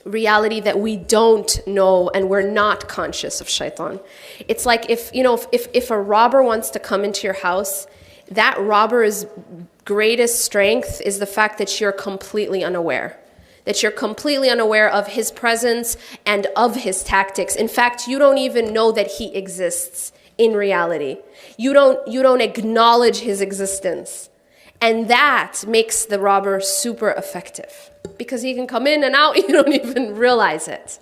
reality that we don't know and we're not conscious of shaitan. It's like if a robber wants to come into your house, that robber's greatest strength is the fact that you're completely unaware. That you're completely unaware of his presence and of his tactics. In fact, you don't even know that he exists in reality. You don't acknowledge his existence. And that makes the robber super effective. Because he can come in and out, you don't even realize it.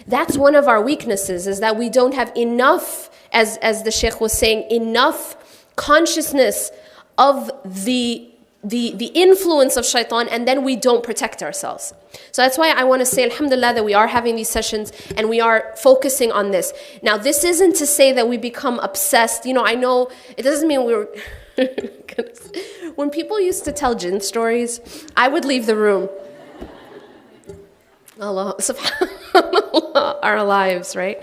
That's one of our weaknesses, is that we don't have enough, as the sheikh was saying, enough consciousness of the influence of shaitan, and then we don't protect ourselves. So that's why I want to say, alhamdulillah, that we are having these sessions and we are focusing on this. Now, this isn't to say that we become obsessed. I know it doesn't mean we're... When people used to tell jinn stories, I would leave the room. Allah, subhanAllah, our lives, right?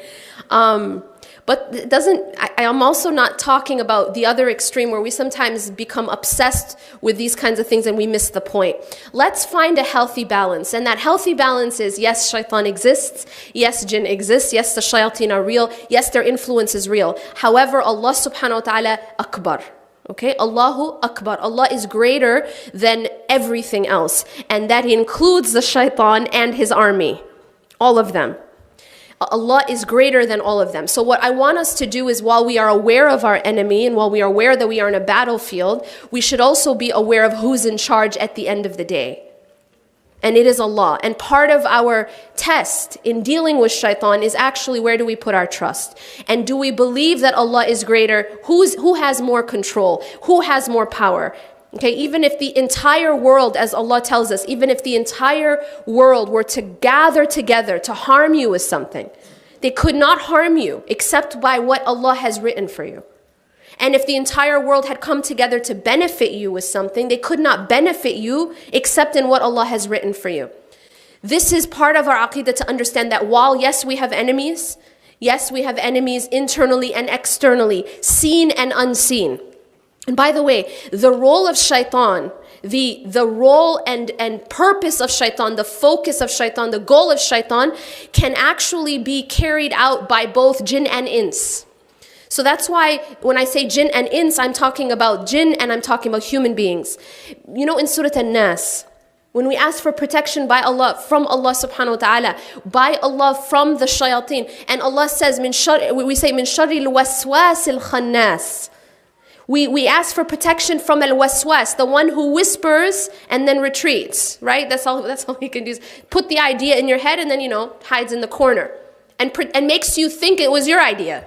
But it doesn't, I am also not talking about the other extreme where we sometimes become obsessed with these kinds of things and we miss the point. Let's find a healthy balance. And that healthy balance is, yes, shaitan exists. Yes, jinn exists. Yes, the shayateen are real. Yes, their influence is real. However, Allah subhanahu wa ta'ala akbar. Okay, Allahu Akbar. Allah is greater than everything else. And that includes the shaitan and his army. All of them. Allah is greater than all of them. So what I want us to do is, while we are aware of our enemy and while we are aware that we are in a battlefield, we should also be aware of who's in charge at the end of the day. And it is Allah. And part of our test in dealing with shaitan is actually, where do we put our trust? And do we believe that Allah is greater? Who has more control? Who has more power? Okay, even if the entire world, as Allah tells us, even if the entire world were to gather together to harm you with something, they could not harm you except by what Allah has written for you. And if the entire world had come together to benefit you with something, they could not benefit you except in what Allah has written for you. This is part of our aqeedah, to understand that while, yes, we have enemies, internally and externally, seen and unseen. And by the way, the role of shaitan, the role and purpose of shaitan, the focus of shaitan, the goal of shaitan can actually be carried out by both jinn and ins. So that's why when I say jinn and ins, I'm talking about jinn and I'm talking about human beings. In Surah An-Nas, when we ask for protection by Allah, from Allah subhanahu wa ta'ala, by Allah from the shayateen, and Allah says, we say, min sharri al-waswas al-khannas. We ask for protection from al-waswas, the one who whispers and then retreats, right? That's all you can do, is put the idea in your head and then, hides in the corner and makes you think it was your idea.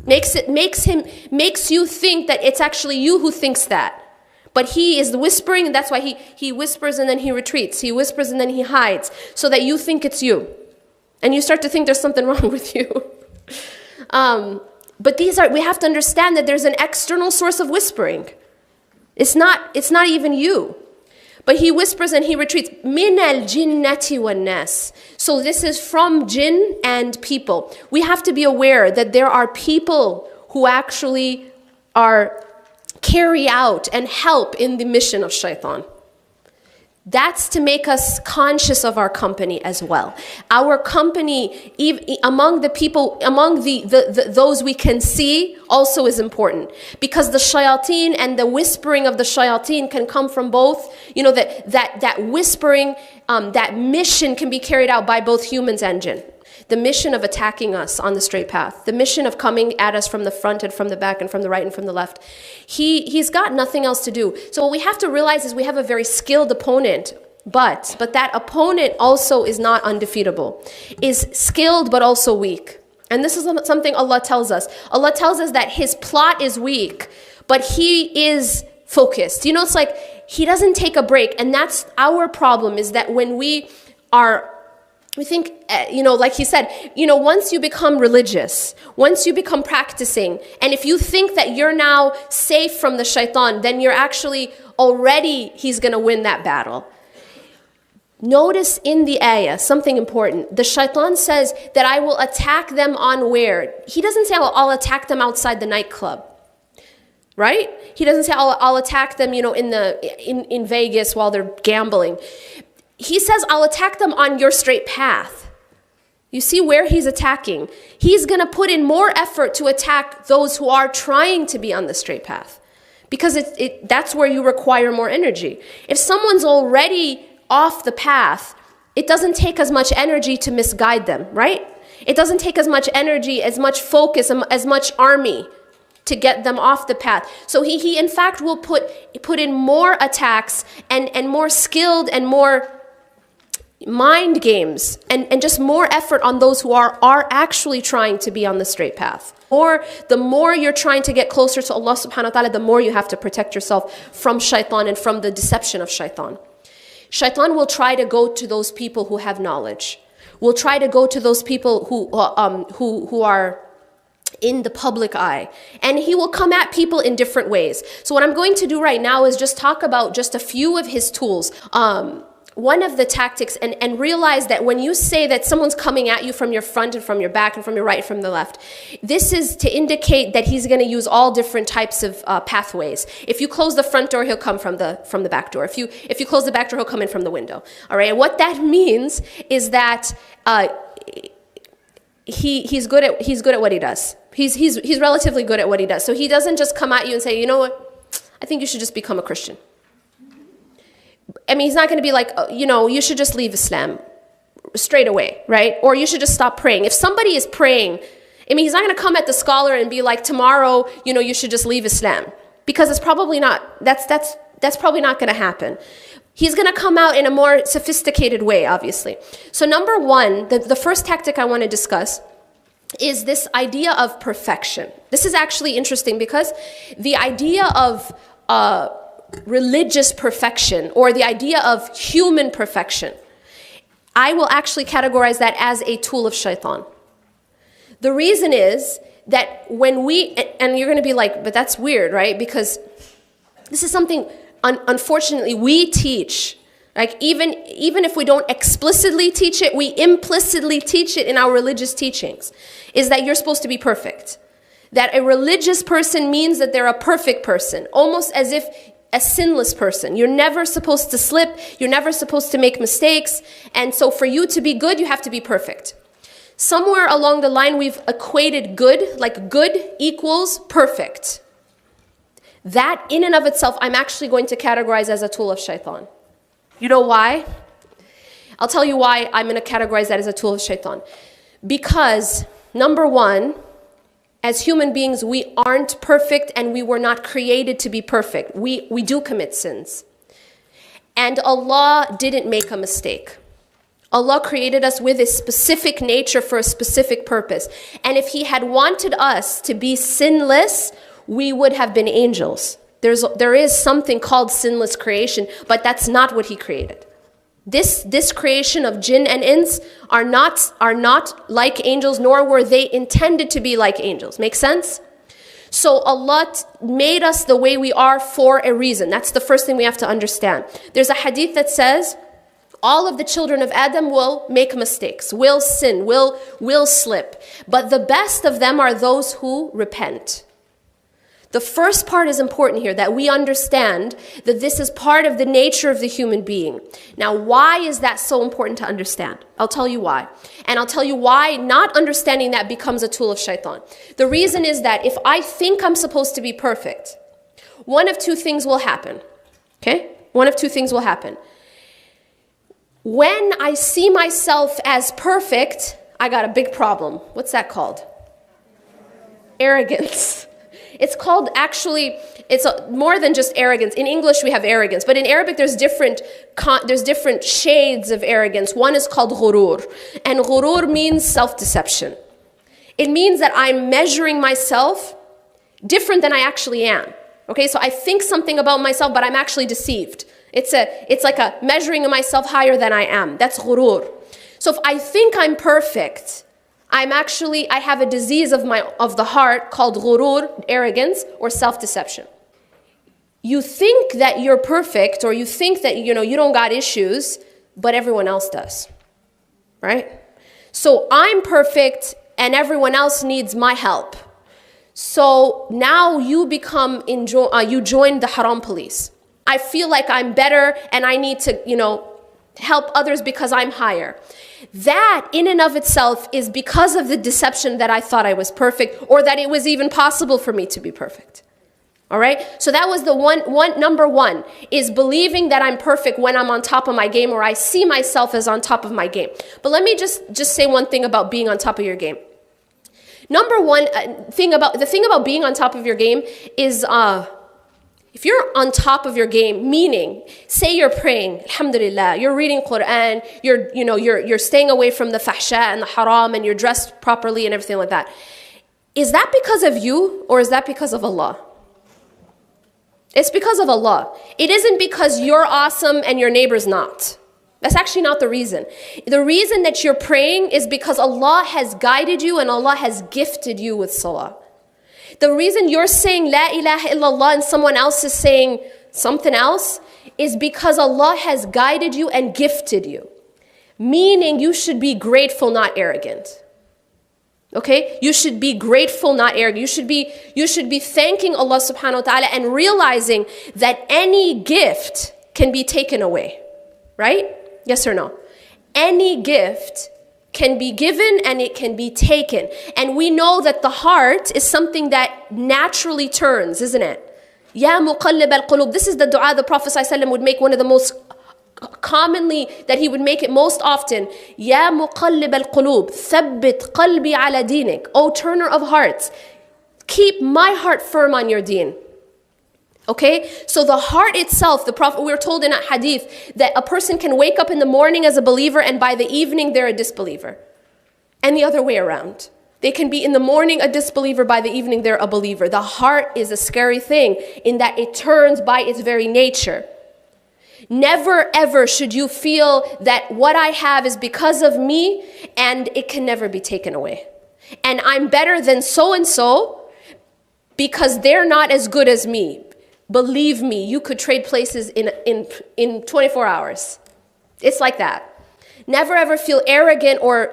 Makes you think that it's actually you who thinks that. But he is whispering, and that's why he whispers and then he retreats. He whispers and then he hides, so that you think it's you. And you start to think there's something wrong with you. But we have to understand that there's an external source of whispering. It's not even you. But he whispers and he retreats. Min al-jinnati wan-nas. So this is from jinn and people. We have to be aware that there are people who actually carry out and help in the mission of shaitan. That's to make us conscious of our company as well. Our company, among the people, among those we can see, also is important. Because the shayateen and the whispering of the shayateen can come from both. That whispering, that mission can be carried out by both humans and jinn. The mission of attacking us on the straight path, the mission of coming at us from the front and from the back and from the right and from the left, he's got nothing else to do. So what we have to realize is we have a very skilled opponent, but that opponent also is not undefeatable, is skilled but also weak. And this is something Allah tells us. Allah tells us that his plot is weak, but he is focused. It's like he doesn't take a break. And that's our problem, is that when we think, like he said, once you become religious, once you become practicing, and if you think that you're now safe from the shaitan, then you're actually he's going to win that battle. Notice in the ayah something important. The shaitan says that I will attack them on where? He doesn't say I'll attack them outside the nightclub. Right? He doesn't say I'll attack them, in Vegas while they're gambling. he says, I'll attack them on your straight path. You see where he's attacking. He's going to put in more effort to attack those who are trying to be on the straight path. Because that's where you require more energy. If someone's already off the path, it doesn't take as much energy to misguide them, right? It doesn't take as much energy, as much focus, as much army to get them off the path. So he in fact will put in more attacks and more skilled and more mind games and just more effort on those who are actually trying to be on the straight path. Or the more you're trying to get closer to Allah subhanahu wa ta'ala, the more you have to protect yourself from shaitan and from the deception of shaitan. Shaitan will try to go to those people who have knowledge. Will try to go to those people who are in the public eye. And he will come at people in different ways. So what I'm going to do right now is just talk about just a few of his tools. One of the tactics, and realize that when you say that someone's coming at you from your front and from your back and from your right and from the left, this is to indicate that he's going to use all different types of pathways. If you close the front door, he'll come from the back door. If you close the back door, he'll come in from the window. All right. And what that means is that he's good at what he does. He's relatively good at what he does. So he doesn't just come at you and say, you know what, I think you should just become a Christian. I mean, he's not going to be like, you should just leave Islam straight away, right? Or you should just stop praying. If somebody is praying, I mean, he's not going to come at the scholar and be like, tomorrow, you should just leave Islam. Because it's probably not, that's probably not going to happen. He's going to come out in a more sophisticated way, obviously. So number one, the first tactic I want to discuss is this idea of perfection. This is actually interesting because the idea of religious perfection or the idea of human perfection, I will actually categorize that as a tool of shaitan. The reason is that when and you're going to be like, but that's weird, right? Because this is something, unfortunately, we teach. Like even if we don't explicitly teach it, we implicitly teach it in our religious teachings, is that you're supposed to be perfect. That a religious person means that they're a perfect person, almost as if a sinless person. You're never supposed to slip. You're never supposed to make mistakes. And so for you to be good, you have to be perfect. Somewhere along the line, we've equated good, like good equals perfect. That in and of itself, I'm actually going to categorize as a tool of shaitan. You know why? I'll tell you why I'm going to categorize that as a tool of shaitan. Because, number one, as human beings, we aren't perfect and we were not created to be perfect. We do commit sins. And Allah didn't make a mistake. Allah created us with a specific nature for a specific purpose. And if He had wanted us to be sinless, we would have been angels. There is something called sinless creation, but that's not what He created. This creation of jinn and ins are not like angels, nor were they intended to be like angels. Make sense? So Allah made us the way we are for a reason. That's the first thing we have to understand. There's a hadith that says, all of the children of Adam will make mistakes, will sin, will slip. But the best of them are those who repent. The first part is important here, that we understand that this is part of the nature of the human being. Now, why is that so important to understand? I'll tell you why. And I'll tell you why not understanding that becomes a tool of shaitan. The reason is that if I think I'm supposed to be perfect, one of two things will happen. Okay? One of two things will happen. When I see myself as perfect, I got a big problem. What's that called? Arrogance. It's called, actually, it's more than just arrogance. In English, we have arrogance. But in Arabic, there's different shades of arrogance. One is called ghurur. And ghurur means self-deception. It means that I'm measuring myself different than I actually am. Okay, so I think something about myself, but I'm actually deceived. It's like a measuring myself higher than I am. That's ghurur. So if I think I'm perfect, I have a disease of the heart called ghurur, arrogance, or self-deception. You think that you're perfect, or you think that you don't got issues, but everyone else does. Right? So I'm perfect and everyone else needs my help. So now you you join the haram police. I feel like I'm better and I need to, help others because I'm higher. That in and of itself is because of the deception that I thought I was perfect, or that it was even possible for me to be perfect. All right? So that was the number one, is believing that I'm perfect when I'm on top of my game, or I see myself as on top of my game. But let me just say one thing about being on top of your game. Number one the thing about being on top of your game is if you're on top of your game, meaning, say you're praying, alhamdulillah, you're reading Quran, you're staying away from the fahsha and the haram, and you're dressed properly and everything like that. Is that because of you, or is that because of Allah? It's because of Allah. It isn't because you're awesome and your neighbor's not. That's actually not the reason. The reason that you're praying is because Allah has guided you and Allah has gifted you with salah. The reason you're saying La ilaha illallah and someone else is saying something else is because Allah has guided you and gifted you. Meaning you should be grateful, not arrogant. Okay? You should be grateful, not arrogant. You should be thanking Allah subhanahu wa ta'ala and realizing that any gift can be taken away. Right? Yes or no? Any gift can be given and it can be taken. And we know that the heart is something that naturally turns, isn't it? Ya muqallib al-qulub. This is the dua the Prophet ﷺ would make, one of the most commonly, that he would make it most often. Ya muqallib al-qulub, thabbit qalbi ala dinik. O turner of hearts, keep my heart firm on your deen. Okay, so the heart itself, the Prophet, we were told in a hadith that a person can wake up in the morning as a believer and by the evening they're a disbeliever. And the other way around. They can be in the morning a disbeliever, by the evening they're a believer. The heart is a scary thing in that it turns by its very nature. Never ever should you feel that what I have is because of me and it can never be taken away. And I'm better than so-and-so because they're not as good as me. Believe me, you could trade places in 24 hours. It's like that. Never ever feel arrogant or,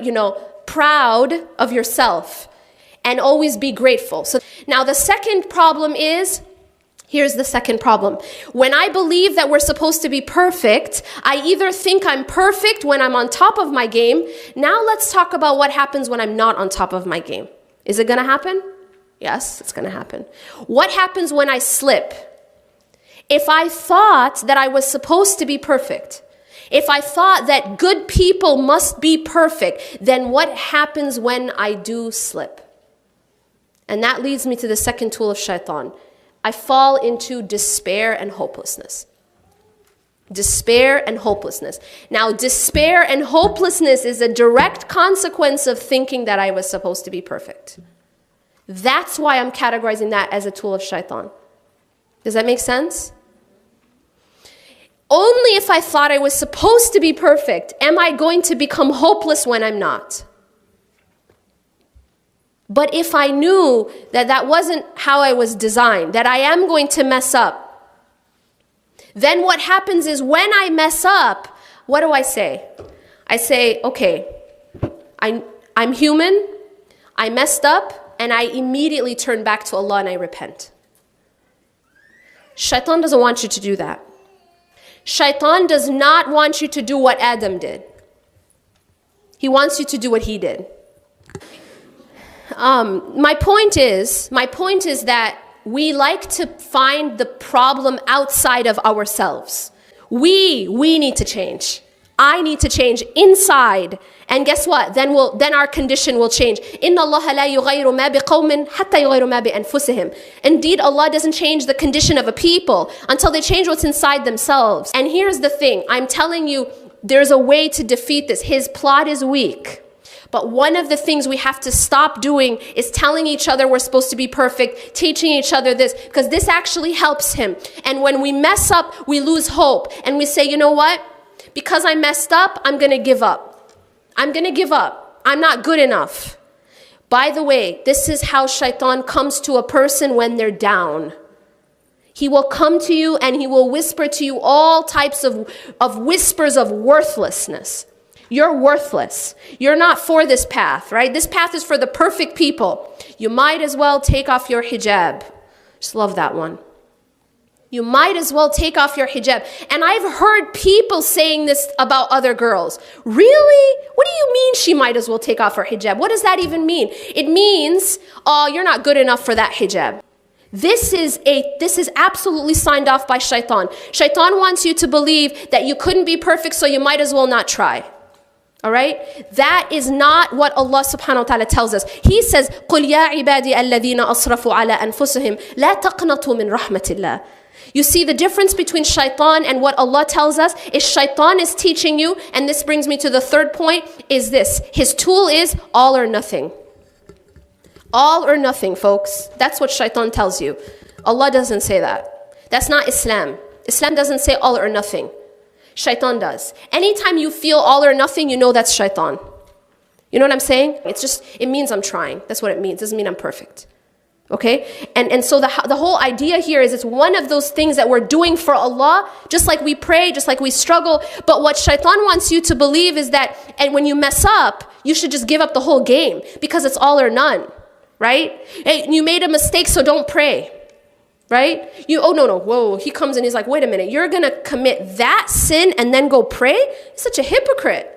proud of yourself, and always be grateful. So now the second problem is, here's the second problem. When I believe that we're supposed to be perfect, I either think I'm perfect when I'm on top of my game. Now let's talk about what happens when I'm not on top of my game. Is it going to happen? Yes, it's going to happen. What happens when I slip? If I thought that I was supposed to be perfect, if I thought that good people must be perfect, then what happens when I do slip? And that leads me to the second tool of Shaytaan. I fall into despair and hopelessness. Despair and hopelessness. Now, despair and hopelessness is a direct consequence of thinking that I was supposed to be perfect. That's why I'm categorizing that as a tool of Shaytaan. Does that make sense? Only if I thought I was supposed to be perfect am I going to become hopeless when I'm not. But if I knew that that wasn't how I was designed, that I am going to mess up, then what happens is when I mess up, what do I say? I say, okay, I'm human, I messed up, and I immediately turn back to Allah and I repent. Shaitan doesn't want you to do that. Shaitan does not want you to do what Adam did. He wants you to do what he did. My point is that we like to find the problem outside of ourselves. We need to change. I need to change inside. And guess what? Then our condition will change. Inna Allah la yughayyiru ma biqawmin hatta yughayyiru ma bi anfusihim. Indeed, Allah doesn't change the condition of a people until they change what's inside themselves. And here's the thing. I'm telling you, there's a way to defeat this. His plot is weak. But one of the things we have to stop doing is telling each other we're supposed to be perfect, teaching each other this, because this actually helps him. And when we mess up, we lose hope. And we say, you know what? Because I messed up, I'm going to give up. I'm going to give up. I'm not good enough. By the way, this is how Shaitan comes to a person when they're down. He will come to you and he will whisper to you all types of whispers of worthlessness. You're worthless. You're not for this path, right? This path is for the perfect people. You might as well take off your hijab. Just love that one. You might as well take off your hijab. And I've heard people saying this about other girls. Really? What do you mean she might as well take off her hijab? What does that even mean? It means, oh, you're not good enough for that hijab. This is absolutely signed off by Shaytaan. Shaytaan wants you to believe that you couldn't be perfect, so you might as well not try. All right? That is not what Allah subhanahu wa ta'ala tells us. He says, قُلْ يَا عِبَادِي الَّذِينَ أَصْرَفُوا عَلَىٰ أَنفُسِهِمْ لَا تَقْنَطُوا مِنْ رَحْمَةِ اللَّهِ. You see, the difference between Shaytaan and what Allah tells us is Shaytaan is teaching you, and this brings me to the third point, is this. His tool is all or nothing. All or nothing, folks. That's what Shaytaan tells you. Allah doesn't say that. That's not Islam. Islam doesn't say all or nothing. Shaytaan does. Anytime you feel all or nothing, you know that's Shaytaan. You know what I'm saying? It means I'm trying. That's what it means. It doesn't mean I'm perfect. Okay? And so the whole idea here is it's one of those things that we're doing for Allah, just like we pray, just like we struggle. But what Shaytaan wants you to believe is that, and when you mess up, you should just give up the whole game because it's all or none. Right? Hey, you made a mistake, so don't pray. Right? Whoa, he comes and he's like, wait a minute, you're going to commit that sin and then go pray? You're such a hypocrite.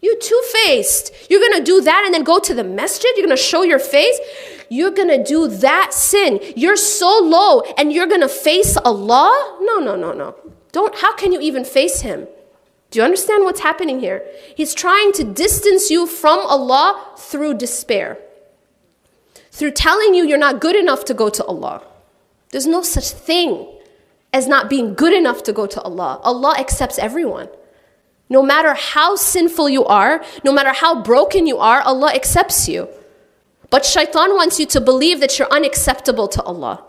You two-faced. You're going to do that and then go to the masjid? You're going to show your face? You're going to do that sin. You're so low and you're going to face Allah? No. How can you even face him? Do you understand what's happening here? He's trying to distance you from Allah through despair. Through telling you you're not good enough to go to Allah. There's no such thing as not being good enough to go to Allah. Allah accepts everyone. No matter how sinful you are, no matter how broken you are, Allah accepts you. But Shaytaan wants you to believe that you're unacceptable to Allah.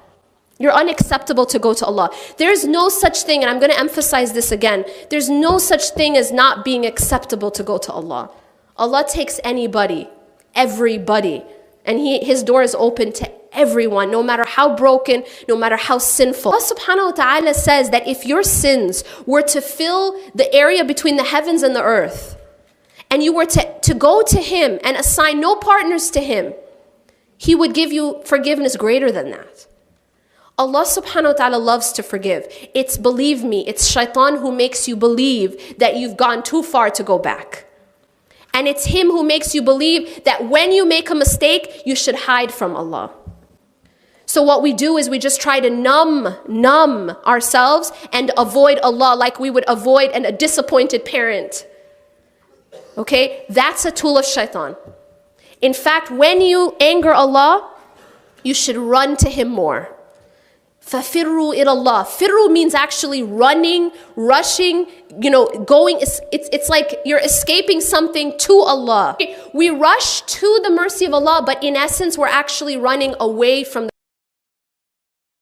You're unacceptable to go to Allah. There's no such thing, and I'm going to emphasize this again, there's no such thing as not being acceptable to go to Allah. Allah takes anybody, everybody, and His door is open to everyone, no matter how broken, no matter how sinful. Allah subhanahu wa ta'ala says that if your sins were to fill the area between the heavens and the earth, and you were to go to Him and assign no partners to Him, He would give you forgiveness greater than that. Allah subhanahu wa ta'ala loves to forgive. Believe me, it's Shaytaan who makes you believe that you've gone too far to go back. And it's him who makes you believe that when you make a mistake, you should hide from Allah. So what we do is we just try to numb ourselves and avoid Allah like we would avoid a disappointed parent. Okay? That's a tool of Shaytaan. In fact, when you anger Allah, you should run to Him more. فَفِرُّوا إِلَى اللَّهِ. Firru means actually running, rushing, going. It's like you're escaping something to Allah. We rush to the mercy of Allah, but in essence, we're actually running away from